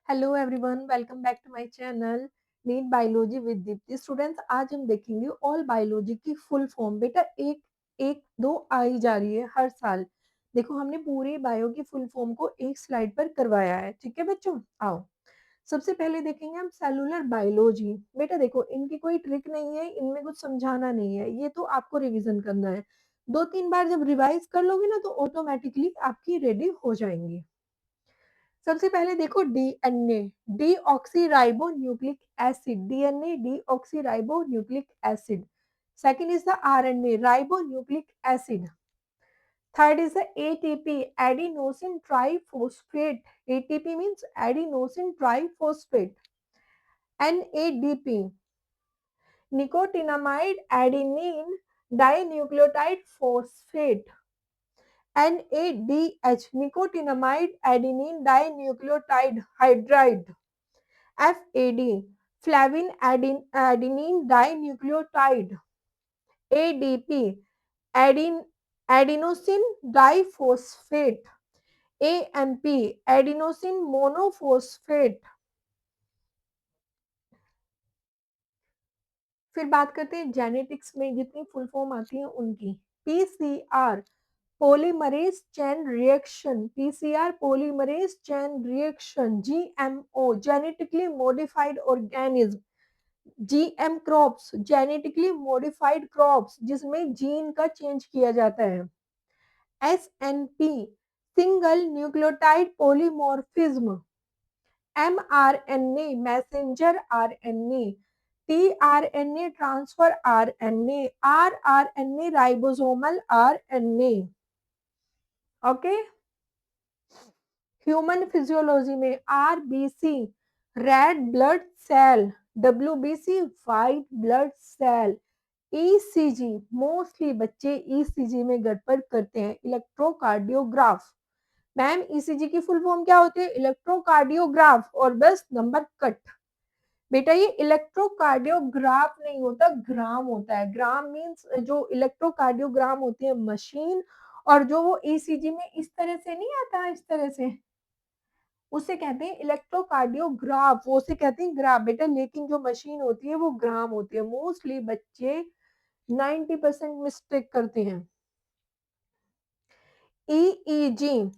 Hello everyone, welcome back to my channel NEET biology with Deepti. Students, आज हम देखेंगे all biology की full form. बेटा एक एक दो आई जा रही है हर साल। देखो, हमने पूरी बायो की फुल फॉर्म को एक स्लाइड पर करवाया है। ठीक है बच्चों, आओ सबसे पहले देखेंगे हम सेलुलर बायोलॉजी। बेटा देखो, इनकी कोई ट्रिक नहीं है, इनमें कुछ समझाना नहीं है, ये तो आपको रिवीजन करना है। 2-3 बार जब रिवाइज कर लोगे ना तो ऑटोमेटिकली आपकी रेडी हो जाएंगी। सबसे पहले देखो DNA, deoxyribo nucleic acid, DNA deoxyribo nucleic acid. Second is the RNA, ribo nucleic acid. Third is the ATP, adenosine triphosphate. ATP means adenosine triphosphate. NADP, nicotinamide adenine dinucleotide phosphate. NADH, nicotinamide adenine dinucleotide hydride. FAD, flavin adenine dinucleotide. ADP, adenosine diphosphate. AMP, adenosine monophosphate. फिर बात करते हैं genetics में जितनी full form आती है उनकी। PCR, polymerase chain reaction, PCR polymerase chain reaction. GMO, genetically modified organism. GM crops, genetically modified crops जिसमें जीन का चेंज किया जाता है। SNP, single nucleotide polymorphism. mRNA, messenger RNA. tRNA, transfer RNA. rRNA, ribosomal RNA. Okay. Human physiology में RBC, red blood cell. WBC, white blood cell. ECG, mostly बच्चे ECG में गड़बड़ करते हैं, इलेक्ट्रोकार्डियोग्राफ। मैम ईसीजी की फुल फॉर्म क्या होती है? इलेक्ट्रोकार्डियोग्राफ, और बस नंबर कट। बेटा ये इलेक्ट्रोकार्डियोग्राफ नहीं होता, ग्राम होता है। ग्राम मींस जो इलेक्ट्रोकार्डियोग्राम होती है मशीन, और जो वो ईसीजी में इस तरह से नहीं आता, इस तरह से, उसे कहते हैं इलेक्ट्रोकार्डियोग्राफ, वो उसे कहते हैं ग्राफ बेटा। लेकिन जो मशीन होती है वो ग्राम होती है। मोस्टली बच्चे 90% मिस्टेक करते हैं। EEG,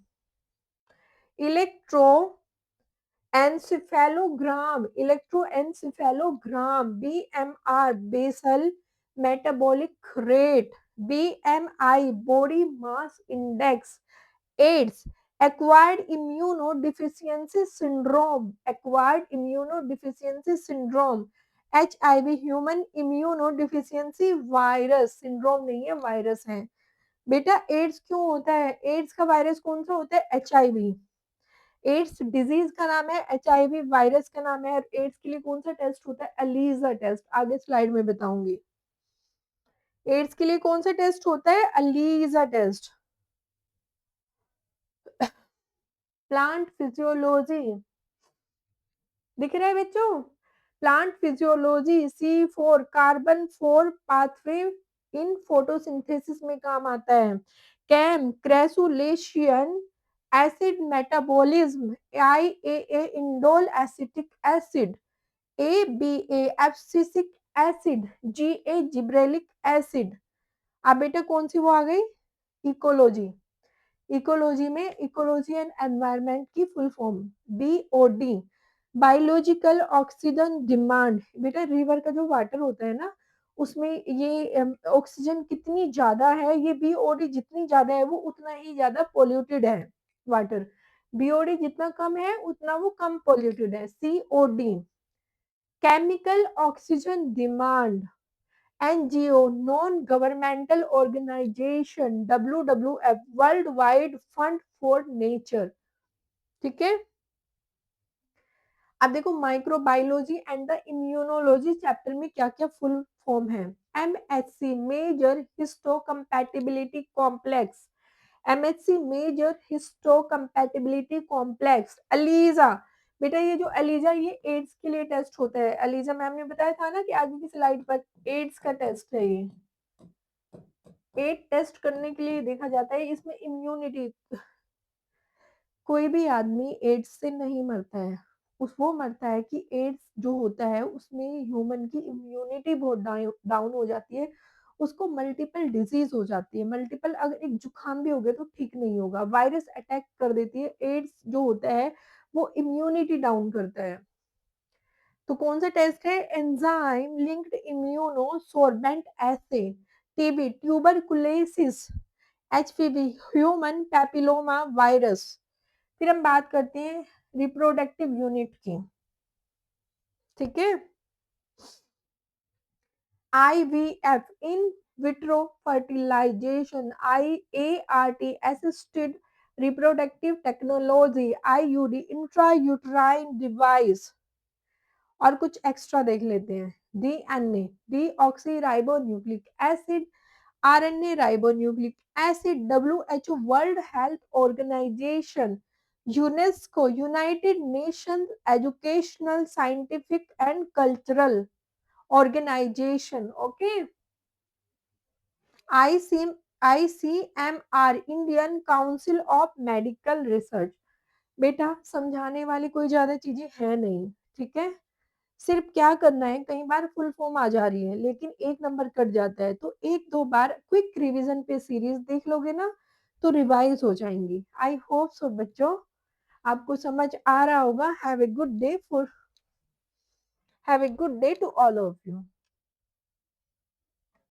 electroencephalogram, electroencephalogram. BMR, basal metabolic rate. BMI, body mass index. AIDS, acquired immunodeficiency syndrome, acquired immunodeficiency syndrome. HIV, human immunodeficiency virus, syndrome नहीं है, वायरस है। बेटा एड्स क्यों होता है? एड्स का वायरस कौन सा होता है? HIV। एड्स डिजीज का नाम है, HIV वायरस का नाम है। और एड्स के लिए कौन सा टेस्ट होता है? एलिजा टेस्ट, आगे स्लाइड में बताऊंगी। एड्स के लिए कौन सा टेस्ट होता है? Elijah test. प्लांट फिजियोलॉजी दिख रहा है बच्चों? Plant physiology C4, carbon 4 pathway in photosynthesis में काम आता है। CAM, crassulacean acid metabolism. IAA, indole acetic acid. ABA, abscisic acid. GA, gibberellic acid. अब बेटा कौन सी वो आ गई? इकोलॉजी। इकोलॉजी में इकोलॉजी एंड एनवायरनमेंट की full form BOD, biological oxygen demand. बेटा रिवर का जो वाटर होता है ना, उसमें ये ऑक्सीजन कितनी ज्यादा है, ये BOD जितनी ज्यादा है वो उतना ही ज्यादा पोल्यूटेड है वाटर। BOD जितना कम है उतना वो कम पोल्यूटेड है। COD, chemical oxygen demand. NGO, non governmental organisation. WWF, world wide fund for nature. ठीक है। अब देखो microbiology and the immunology chapter में क्या क्या फुल फॉर्म है। MHC, major histocompatibility complex. MHC, major histocompatibility complex. ELISA, बेटा ये जो एलिजा ये एड्स के लिए टेस्ट होता है। एलिजा मैम ने बताया था ना कि आगे की स्लाइड पर एड्स का टेस्ट है ये। एड टेस्ट करने के लिए देखा जाता है, इसमें इम्यूनिटी। कोई भी आदमी एड्स से नहीं मरता है, वो मरता है कि एड्स जो होता है उसमें ह्यूमन की इम्यूनिटी बहुत डाउन हो जाती है, उसको मल्टीपल डिजीज हो जाती है, मल्टीपल अगर एक जुकाम भी हो गया तो ठीक नहीं होगा, वायरस अटैक कर देती है। एड्स जो होता है वो इम्यूनिटी डाउन करता है। तो कौन सा टेस्ट है? Enzyme linked immunosorbent assay, TB, tuberculosis, HPV, human papilloma virus. फिर हम बात करते हैं रिप्रोडक्टिव यूनिट की, ठीक है। IVF, in vitro fertilisation, IART, assisted reproductive technology, IUD, intra uterine device. और कुछ एक्स्ट्रा देख लेते हैं। DNA, deoxy ribonucleic acid, RNA ribonucleic acid, WHO, world health organisation, UNESCO, united nations educational scientific and cultural organisation, okay. IC ICMR, Indian council of medical research. बेटा समझाने वाली कोई ज्यादा चीजें है नहीं, ठीक है। सिर्फ क्या करना है, कई बार फुल फॉर्म आ जा रही है लेकिन एक नंबर कट जाता है, तो एक दो बार क्विक रिवीजन पे सीरीज देख लोगे ना तो रिवाइज हो जाएंगी। आई होप सो बच्चों आपको समझ आ रहा होगा। Have a good day to all of you.